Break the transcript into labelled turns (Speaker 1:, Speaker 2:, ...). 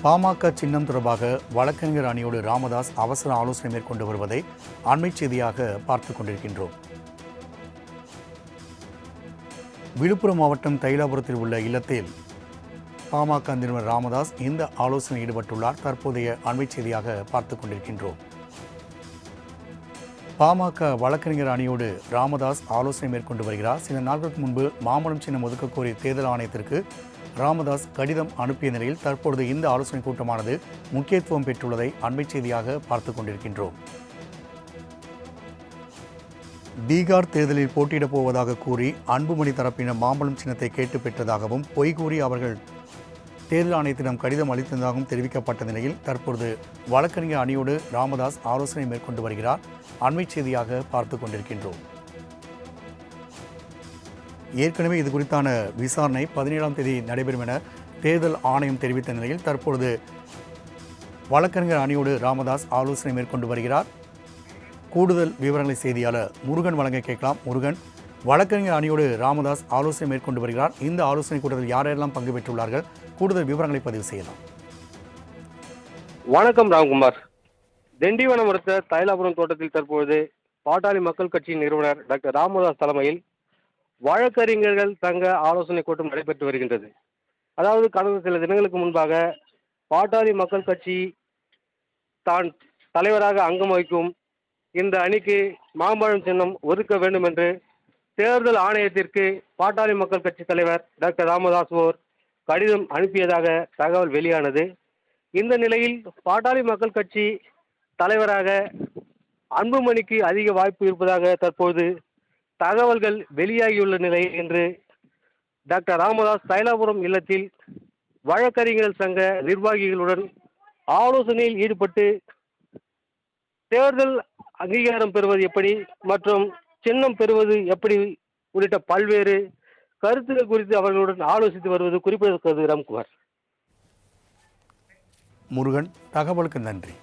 Speaker 1: பாமக சின்னம் தொடர்பாக வழக்கறிஞர் அணியோடு ராமதாஸ் அவசர ஆலோசனை மேற்கொண்டு வருவதை அண்மை செய்தியாக பார்த்துக் கொண்டிருக்கின்றோம். விழுப்புரம் மாவட்டம் தைலாபுரத்தில் உள்ள இல்லத்தில் பாமக நிறுவனர் ராமதாஸ் இந்த ஆலோசனையில் ஈடுபட்டுள்ளார். தற்போதைய அண்மை செய்தியாக பார்த்துக் கொண்டிருக்கின்றோம். பாமக வழக்கறிஞர் அணியோடு ராமதாஸ் ஆலோசனை மேற்கொண்டு வருகிறார். சில நாட்களுக்கு முன்பு மாம்பழம் சின்னம் ஒதுக்க கோரி தேர்தல் ஆணையத்திற்கு ராமதாஸ் கடிதம் அனுப்பிய நிலையில் தற்பொழுது இந்த ஆலோசனை கூட்டமானது முக்கியத்துவம் பெற்றுள்ளதை அண்மை செய்தியாக பார்த்துக் கொண்டிருக்கின்றோம். பீகார் தேர்தலில் போட்டியிடப் போவதாக கூறி அன்புமணி தரப்பினர் மாம்பழம் சின்னத்தை கேட்டு பெற்றதாகவும் பொய் கூறி அவர்கள் தேர்தல் ஆணையத்திடம் கடிதம் அளித்ததாகவும் தெரிவிக்கப்பட்ட நிலையில் தற்பொழுது வழக்கறிஞர் அணியோடு ராமதாஸ் ஆலோசனை மேற்கொண்டு வருகிறார். அண்மை செய்தியாக பார்த்துக் கொண்டிருக்கின்றோம். ஏற்கனவே இது குறித்தான விசாரணை 17ஆம் தேதி நடைபெறும் என தேர்தல் ஆணையம் தெரிவித்த நிலையில் தற்பொழுது வழக்கறிஞர் அணியோடு ராமதாஸ் ஆலோசனை மேற்கொண்டு வருகிறார். கூடுதல் விவரங்களை செய்தியாளர் முருகன் வழங்க கேட்கலாம். முருகன், வழக்கறிஞர் அணியோடு ராமதாஸ் ஆலோசனை மேற்கொண்டு வருகிறார். இந்த ஆலோசனை கூட்டத்தில் யாரெல்லாம் பங்கு பெற்றுள்ளார்கள்? கூடுதல் விவரங்களை பதிவு செய்யலாம்.
Speaker 2: வணக்கம் ராம்குமார். திண்டிவனம் அடுத்த தைலாபுரம் தோட்டத்தில் தற்போது பாட்டாளி மக்கள் கட்சியின் நிறுவனர் டாக்டர் ராமதாஸ் தலைமையில் வழக்கறிஞர்கள் சங்க ஆலோசனை கூட்டம் நடைபெற்று வருகின்றது. அதாவது கடந்த சில தினங்களுக்கு முன்பாக பாட்டாளி மக்கள் கட்சி தான் தலைவராக அங்கம் வகிக்கும் இந்த அணிக்கு மாம்பழம் சின்னம் ஒதுக்க வேண்டும் என்று தேர்தல் ஆணையத்திற்கு பாட்டாளி மக்கள் கட்சி தலைவர் டாக்டர் ராமதாஸ் ஓர் கடிதம் அனுப்பியதாக தகவல் வெளியானது. இந்த நிலையில் பாட்டாளி மக்கள் கட்சி தலைவராக அன்புமணிக்கு அதிக வாய்ப்பு இருப்பதாக தற்போது தகவல்கள் வெளியாகியுள்ள நிலையில் இன்று டாக்டர் ராமதாஸ் தைலாபுரம் இல்லத்தில் வழக்கறிஞர்கள் சங்க நிர்வாகிகளுடன் ஆலோசனையில் ஈடுபட்டு தேர்தல் அங்கீகாரம் பெறுவது எப்படி மற்றும் சின்னம் பெறுவது எப்படி உள்ளிட்ட பல்வேறு கருத்துக்கள் குறித்து அவர்களுடன் ஆலோசித்து வருவது குறிப்பிடத்தக்கது. ராம்குமார்.
Speaker 1: முருகன், தகவலுக்கு நன்றி.